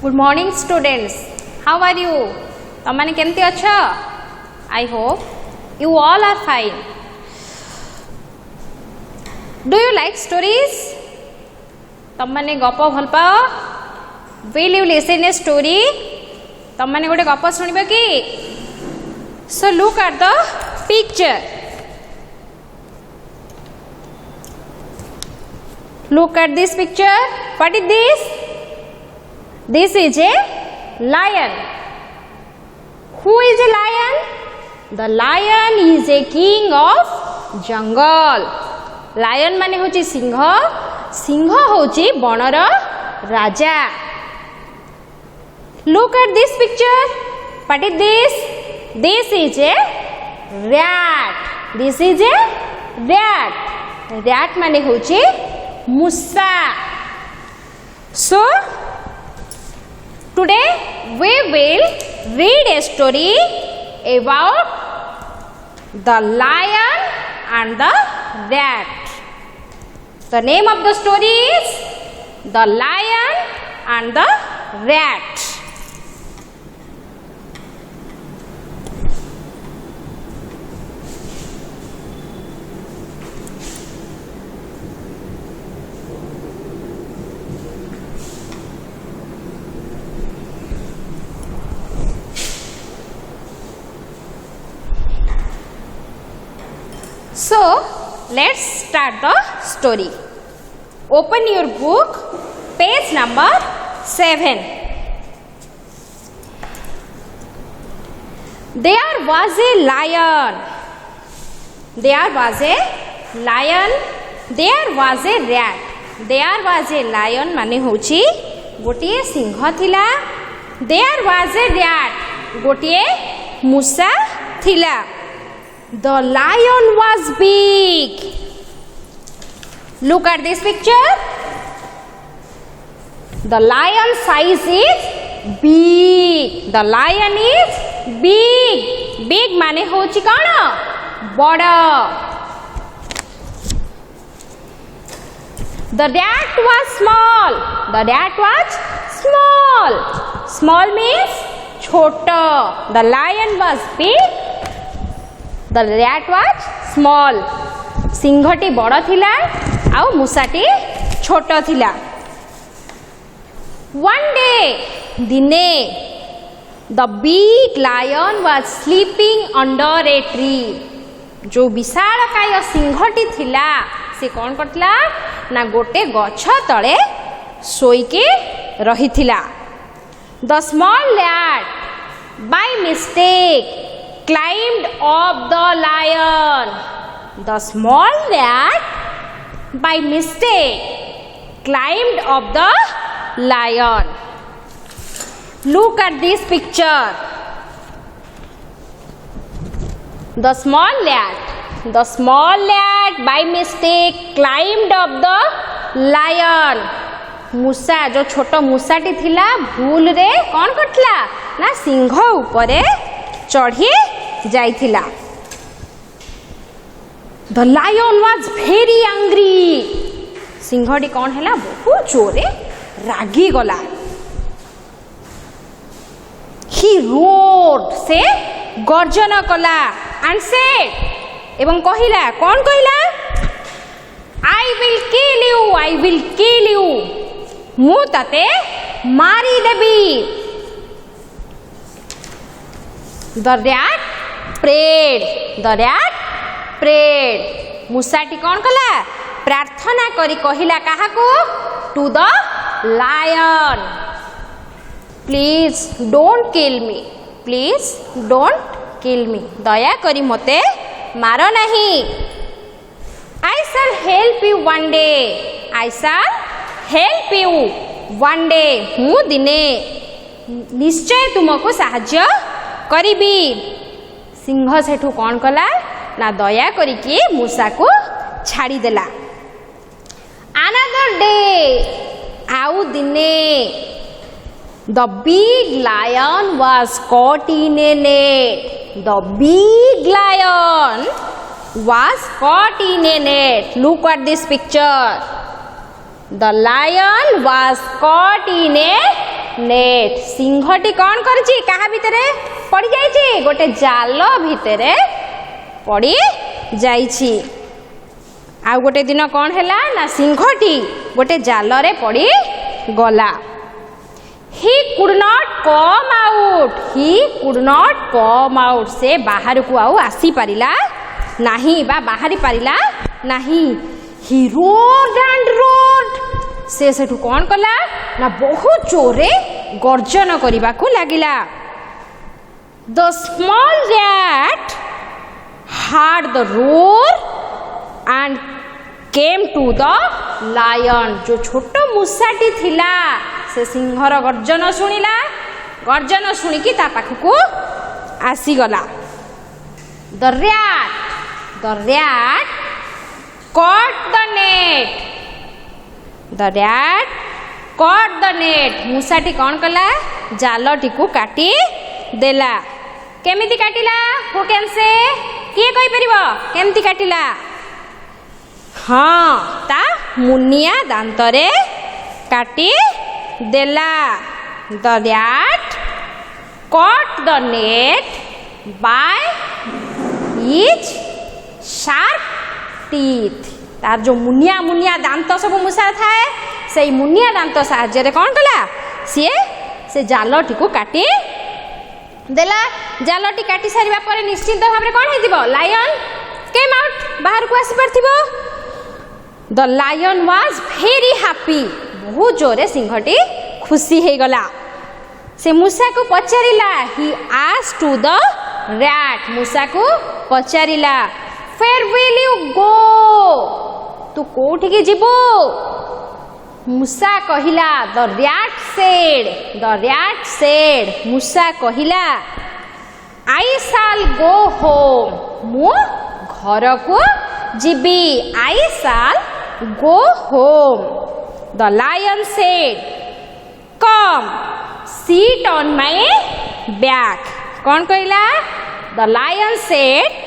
Good morning students. How are you? तमने केमती अच्छा? I hope you all are fine. Do you like stories? तमने गप भल पाओ? Will you listen a story? तमने गोटे गप सुनिबे कि? So look at the picture. Look at this picture. What is this? This is a lion. Who is a lion? The lion is a king of jungle. Lion माने होची सिंह. सिंह होची बनर राजा. Look at this picture. What is this? This is a rat. This is a rat. Rat माने होची मुसा. So today we will read a story about the lion and the rat. The name of the story is The Lion and the Rat. So, let's start the story. Open your book, page number 7. There was a lion. There was a lion. There was a rat. There was a lion माने होची गोटिए सिंह थिला. There was a rat. गोटिए मुसा थिला. The lion was big. Look at this picture. The lion size is big. The lion is big. Big माने होची कौन? बड़ा. The rat was small. The rat was small. Small means छोटा. The lion was big. The rat was small. सिंहटी बड़ थिला आउ मुसाटी छोट थिला. One day दिने the big lion was sleeping under a tree. जो विशालकाय सिंहटी थिला से कौन करथिला ना गोटे गछ तळे सोईके रहिथिला. The small lad by mistake climbed up the lion. The small lad by mistake climbed up the lion. Look at this picture. The small lad by mistake climbed up the lion. मूसा जो छोट मूसाटी थिला भूल रे कौन करथिला ना सिंह उपरे चढ़ी जाइथिला. The lion was very angry. सिंहटी कौन हैला बहुत जोरे रागी गला. He roared से गर्जन कला and said एवं कहिला कौन कहिला I will kill you. I will kill you. मु तते मारी देबी. The rat prayed. The rat prayed. मुसाटी कौन कला प्रार्थना करी कहिला काहाकू to the lion. Please don't kill me. Please don't kill me. दया करी मते मारो नहीं. I shall help you one day. I shall help you one day. मु दिने निश्चय तुमको साहाय्य करिबी. सिंह सेठू कौन कला ना दया करिकी मूसा को छाड़ी देला. Another day आउ दिने the big lion was caught in a net. The big lion was caught in a net. Look at this picture. The lion was caught in a net सिंहटी कौन करछि कहा भितरे पड़ी जाइछि गोटे जाल भितरे पड़ी जाइछि आ गोटे दिन कौन हैला ना सिंहटी गोटे जाल रे पड़ी गला he could not come out he could not come out से बाहर को आउ आसी परिला नहीं बा बाहरी परिला नहीं he roared and roared से सेठू कौन कला ना बहुत जोरे गर्जन करबा को लागिला the small rat heard the roar and came to the lion जो छोटो मूसाटी थिला से सिंहर गर्जन शुणिला गर्जन शुणिकी ता पाखकू आसीगला the rat caught the net the rat caught the net मूसाटी कौन कला जालटी को काटी देला केमिति काटिला हु कैन से किए कहि परिबो केमिति काटिला हाँ ता मुनिया दांतरे काटी देला the rat caught the net by its sharp teeth तार जो मुनिया मुनिया दांत सब मुसा थाए से मुनिया दांत साहाय्य रे कौन कला सीए से जालटी को काटी देला जालटी काटी सारिबा परे निश्चित भाव रे कौन हेतिबो लायन केम आउट बाहर को आसी परथिबो the lion was very happy बहुत जोरे सिंहटी खुशी हे गला से मूसा को पचारिला he asked to the rat मूसा को पचारिला वेयर विल यू गो तू कोठी के जिबो मूसा कहिला द रैट सेड मूसा कहिला आई शैल गो होम मु घर को जिबी आई शैल go home the lion said come sit on my back कौन कहला the lion said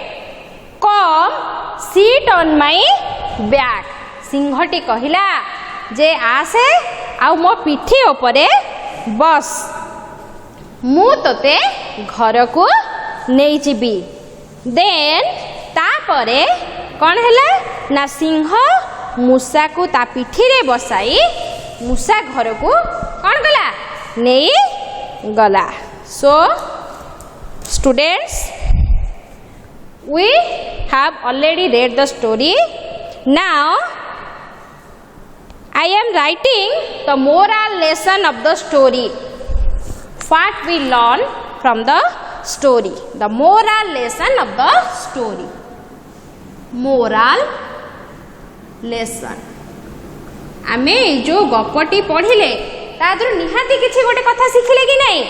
come sit on my back सिंहटी कहला जे आसे आउ मो पिठी उपरे बस मु तते घर को नहीं जीबी देन तापरे कौन हैला ना सिंह मूसा को ता पिठी रे बसाई मूसा घर को कौन गला नहीं गला so students we have already read the story now I am writing the moral lesson of the story what we learn from the story the moral lesson of the story moral lesson आमे जो गपटी पढ़िले तादर निहाती किछि गोटे कथा शिखिले कि नहीं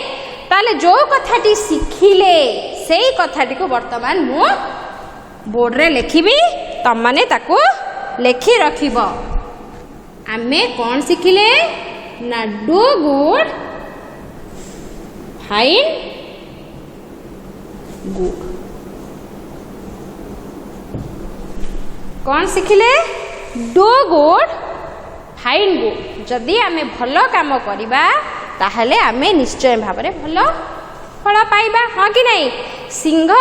ताले जो कथाटी शिखिले सेई कथाटी को वर्तमान मु बोर्ड रे लिखिबी तम माने ताको लिखि रखिबो आमे कोन शिखिले ना डू गुड फाइन गुड कौन शिखिले डू गुड फाइन गुड जदि आमे भलो काम करिबा ताहले आमे निश्चय भाबरे भलो फल पाइबा हाँ कि नहीं सिंह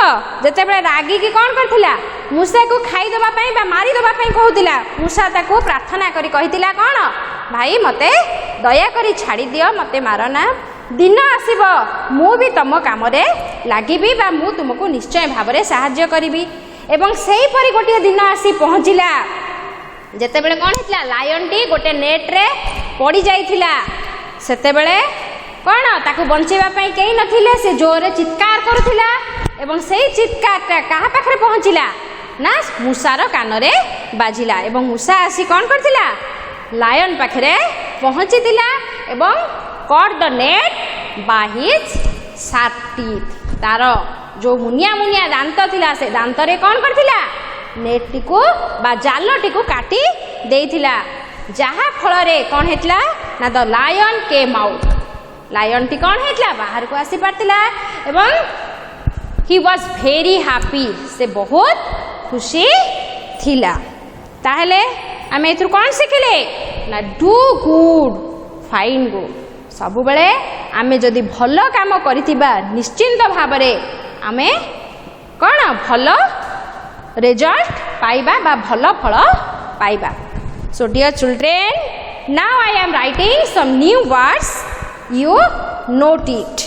जते बेले रागी की कौन करथिला मूसा को खाई दबा पई बा मारी दबा पई कहउतिला मूसा ताको प्रार्थना करी कहितिला कौन भाई मते दया करी छाड़ी दियो मते मारना दिन आसीबो मु भी तम काम रे लागिबी बा मु तुमको निश्चय भाबरे सहाय्य करिबी एवं सेही परी गोटे दिन आसी पहुँचला जेते बेले कौन हेतला लायन टी गोटे नेट रे पड़ी जाइथिला सेते बेले कौन ताकू बंचेबा पई केही नथिले से जोरे चित्कार करुथिला एवं सेही चित्कारटा कहा पाखरे पहुँचला ना मूसार कान रे बाजिला एवं मूसा आसी कौन करथिला लायन पाखरे पहुँचीतिला एवं cut the net by his sharp teeth तार जो मुनिया मुनिया दांत थिला से दांत रे कौन करथिला नेट टी को बा जाल टी को काटी देइथिला जहा फल रे कौन हेतला ना the lion came out lion टी कौन हेतला बाहर को आसी पारतिला एवं ही वाज वेरी हैप्पी से बहुत खुशी थिला ताहले आमे एथुर कौन शिखिले ना डू गुड फाइन गुड सबु बेले आमे जदि भल काम करिथिबा निश्चिंत भाबरे आमे कौन भल रिजल्ट पाइबा बा भल फल पाइबा. So dear children, now I am writing some new words. You note it.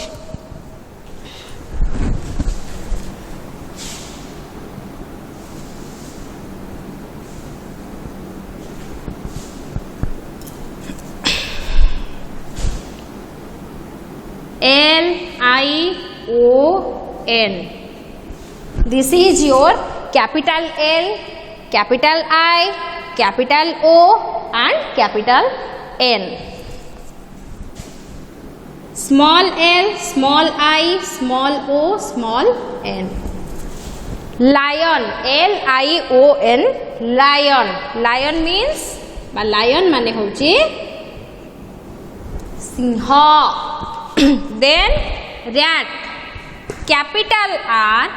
Lion. This is your capital L, capital I, capital O and capital N. Small l, small I, small o, small n. Lion, L-I-O-N, lion. Lion means, lion mane hochi sinha. Then rat, capital R,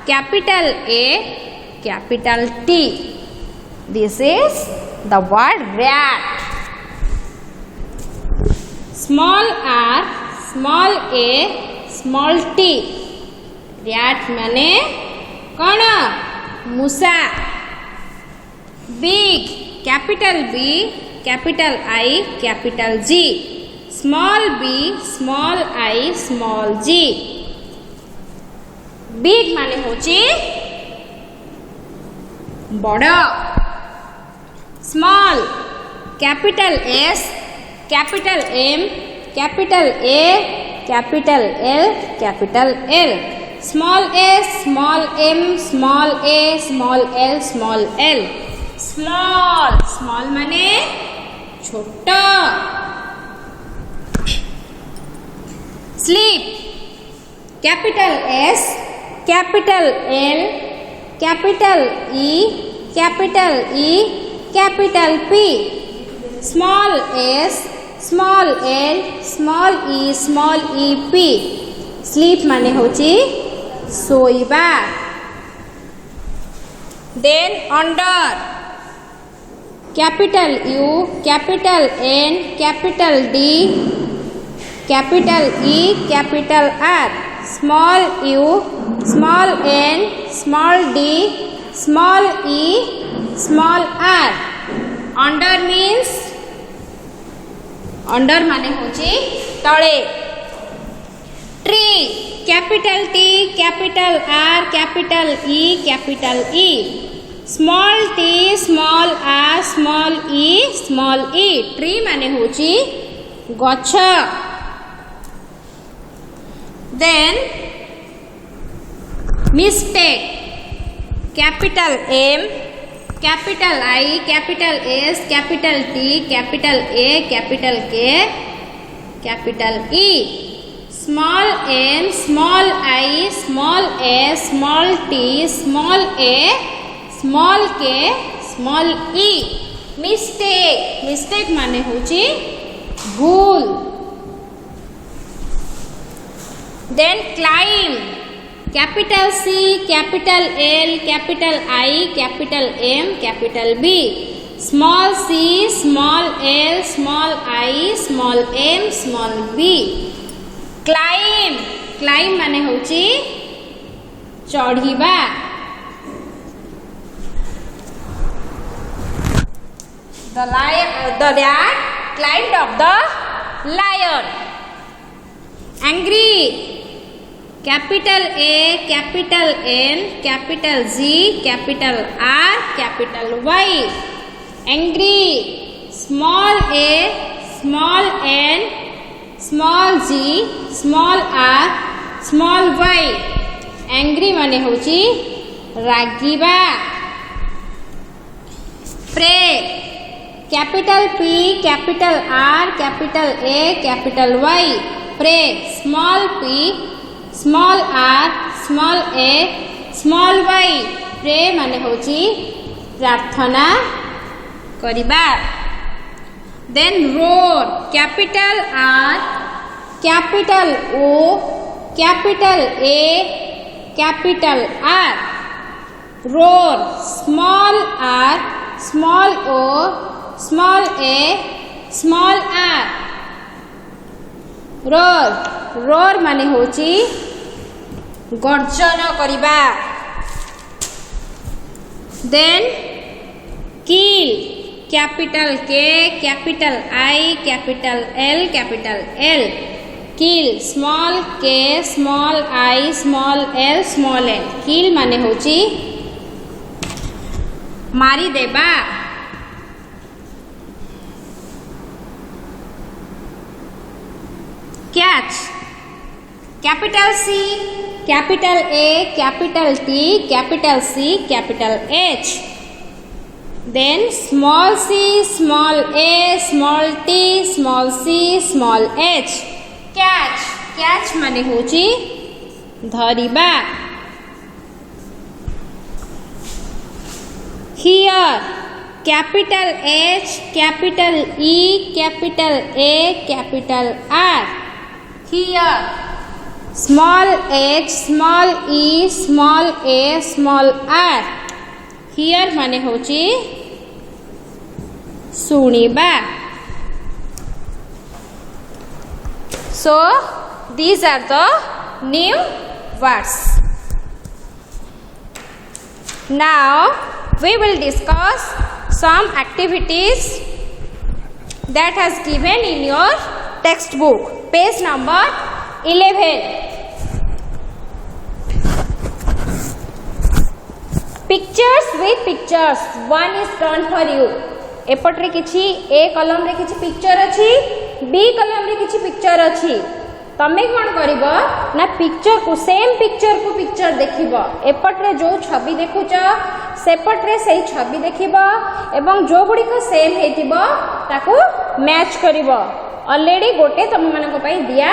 capital A, capital T. This is the word rat. Small r, small a, small t. Rat mane kona musa. Big, capital B, capital I, capital G. Small b, small I, small g. Big mane hochi bada. Small, capital S, capital M, capital A, capital L, capital L. Small s, small m, small a, small l, small l. Small, small mane chota. Sleep, capital S, capital L, capital E, capital E, capital P. Small s, small l, small e, small e, p. Sleep mane hochi soiba. Then under, capital U, capital N, capital D, capital E, capital R. Small u, small n, small d, small e, small r. Under means, under mane hochi tale. Tree, capital T, capital R, capital E, capital E. Small t, small r, small e, small e. Tree mane hochi gacha. Then mistake, capital M, capital I, capital S, capital T, capital A, capital K, capital E. Small m, small I, small s, small t, small a, small k, small e. Mistake, mistake mane hochi bhul. Then climb, capital C, capital L, capital I, capital M, capital B. Small c, small l, small I, small m, small b. Climb, climb mane hochi चढ़िबा. The rat climbed up the lion. Angry, capital A, capital N, capital Z, capital R, capital Y. Angry, small a, small n, small z, small r, small y. Angry mane hochi ragiba. Pray, capital P, capital R, capital A, capital Y. Pray, small p, small r, small a, small y. Pray mane hochi प्रार्थना करिबा. Then roar, capital R, capital O, capital A, capital R. Roar, small r, small o, small a, small r. Roar roar माने होची गर्जन करिबा। Then kill capital K capital I capital L capital L kill small k small i small l kill माने होची मारी देबा। Catch capital C capital A capital T capital C capital H. Then small c small A small t small c small h. Catch catch माने होची धरिबा। Here capital H capital E capital A capital R. Here small H small E small A small R. Here माने होची सुनिबा। So these are the new words. Now we will discuss some activities that has given in your textbook, page number 11. Pictures with pictures. One is done for you. एपट्रे किछि ए कलम रे किछि picture अछि, B कलम रे किछि पिक्चर अछि। तमे कोन करिवो ना पिक्चर को सेम पिक्चर को पिक्चर देखिबो। एपट्रे जो छवि देखुछ सेपट्रे सेही छवि देखिबो एवं जो गुडी को सेम हेतिबो ताको मैच करिवो। ऑलरेडी गोटे तम मानको पई दिया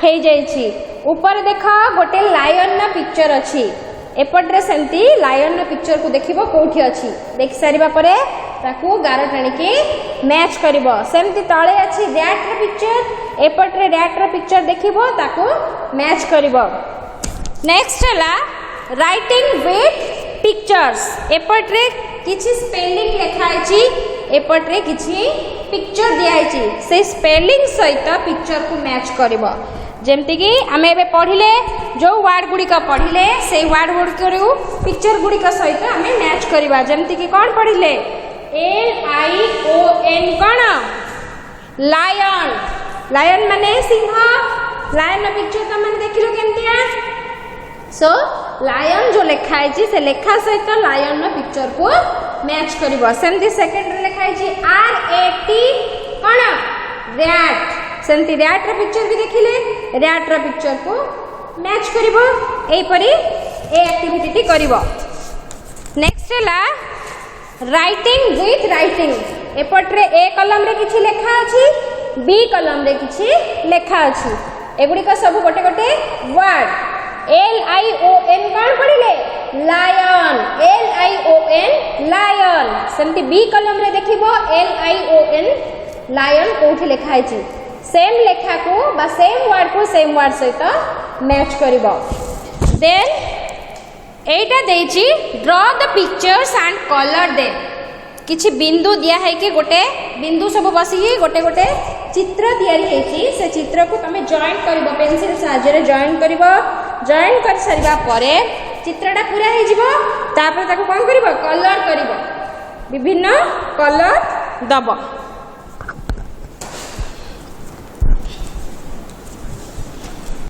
हे जाईछि। ऊपर देखो गोटे लायन ना पिक्चर अछि। एपट्रे सेंती लायन ना पिक्चर को देखिबो कोठी अछि। देख सारिबा परे ताकू गार टाणी के मैच करिवो। सेमती तळे अछि रैट रा पिक्चर, एपट्रे रैट रा पिक्चर देखिबो ताकू मैच करिवो। नेक्स्ट हला राइटिंग विथ पिक्चर्स। एपट्रे किछि स्पेलिंग लिखा अछि, एपट्रे किछि पिक्चर दिया अछि। से स्पेलिंग सहित पिक्चर को मैच करिवो। जेमती कि आमे एबे पढिले जो वर्ड गुडी का पढिले से वर्ड गुडी करू पिक्चर गुडी का सहित आमे मैच करिवा। जेमती कि कोन पढिले LION कौन लायन। लायन माने सिंह। लायन ना पिक्चर त माने देखिलो केमतिया। सो लायन जो लिखा है से लेखा सहित लायन ना पिक्चर को मैच करिवो। सेमती सेकंड रे लिखा है RAT कौन रैट। सेमती रैट रा पिक्चर भी देखिले रैट रा पिक्चर को मैच करिवो। एई परी ए एक्टिविटी करिवो। नेक्स्ट हला राइटिंग विथ राइटिंग। एपट्रे ए कलम रे किछि लेखा अछि, बी कलम रे किछि लेखा अछि। एगुडी का सब गोटे गोटे वर्ड। LION कोन पढिले लायन। LION lion. सेमती बी कलम रे देखिबो LION लायन कोठी लेखा अछि। सेम लेखा को बा सेम वर्ड को सेम वर्ड सहित मैच करिवो। देन एटा देछि draw the pictures and colour them. किछि बिंदु दिया है कि गोटे बिंदु सब बसी गोटे गोटे चित्र तैयारी हेछि। से चित्र को तमे जॉइन करिवो पेंसिल साहाय्य रे जॉइन करिवो। जॉइन कर सरिबा परे चित्रटा पूरा हे जिवो। तापर ताको कोन करिवो कलर करिवो, विभिन्न कलर दबो।